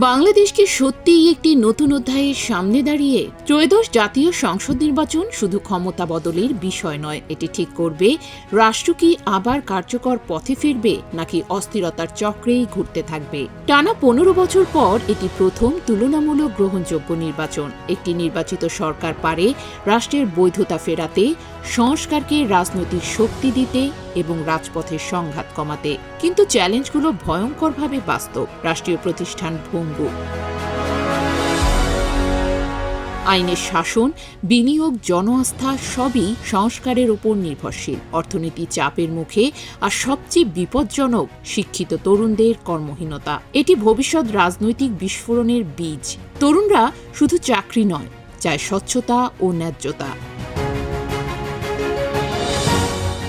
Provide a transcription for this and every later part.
বাংলাদেশকে সত্যিই একটি নতুন অধ্যায়ের সামনে দাঁড়িয়ে ত্রয়োদশ জাতীয় সংসদ নির্বাচন শুধু ক্ষমতা বদলের বিষয় নয়, এটি ঠিক করবে রাষ্ট্র কি আবার কার্যকর পথে ফিরবে নাকি অস্থিরতার চক্রেই ঘুরতে থাকবে। টানা ১৫ বছর পর এটি প্রথম তুলনামূলক গ্রহণযোগ্য নির্বাচন। একটি নির্বাচিত সরকার পারে রাষ্ট্রের বৈধতা ফেরাতে, সংস্কারকে রাজনৈতিক শক্তি দিতে এবং রাজপথের সংঘাত কমাতে। কিন্তু চ্যালেঞ্জগুলো ভয়ঙ্করভাবে বাস্তব। রাষ্ট্রীয় প্রতিষ্ঠান ভঙ্গুর, আইনের শাসন, বিনিয়োগ, জনআস্থা সবই সংস্কারের উপর নির্ভরশীল। অর্থনীতি চাপের মুখে, আর সবচেয়ে বিপজ্জনক শিক্ষিত তরুণদের কর্মহীনতা। এটি ভবিষ্যৎ রাজনৈতিক বিস্ফোরণের বীজ। তরুণরা শুধু চাকরি নয়, চায় স্বচ্ছতা ও ন্যায্যতা।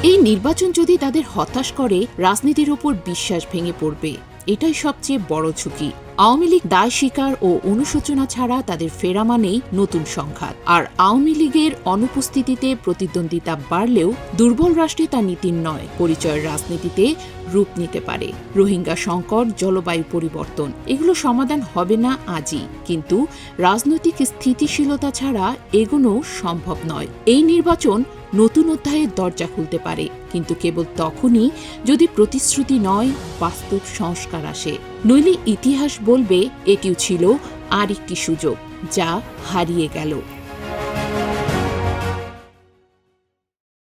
এই নির্বাচন যদি তাদের হতাশ করে, রাজনীতির ওপর বিশ্বাস ভেঙে পড়বে। এটাই সবচেয়ে বড় ঝুঁকি। আওয়ামী লীগ দায় স্বীকার ও অনুশোচনা ছাড়া তাদের ফেরা মানেই নতুন সংঘাত। আর আওয়ামী লীগের অনুপস্থিতিতে প্রতিদ্বন্দ্বিতা বাড়লেও দুর্বল রাষ্ট্রে তা নীতির নয়, পরিচয়ের রাজনীতিতে রূপ নিতে পারে। রোহিঙ্গা সংকট, জলবায়ু পরিবর্তন, এগুলো সমাধান হবে না আজই, কিন্তু রাজনৈতিক স্থিতিশীলতা ছাড়া এগোনো সম্ভব নয়। এই নির্বাচন নতুন অধ্যায়ের দরজা খুলতে পারে, কিন্তু কেবল তখনই যদি প্রতিশ্রুতি নয়, বাস্তব সংস্কার আসে। নইলে ইতিহাস বলবে এটিও ছিল আর একটি সুযোগ যা হারিয়ে গেল।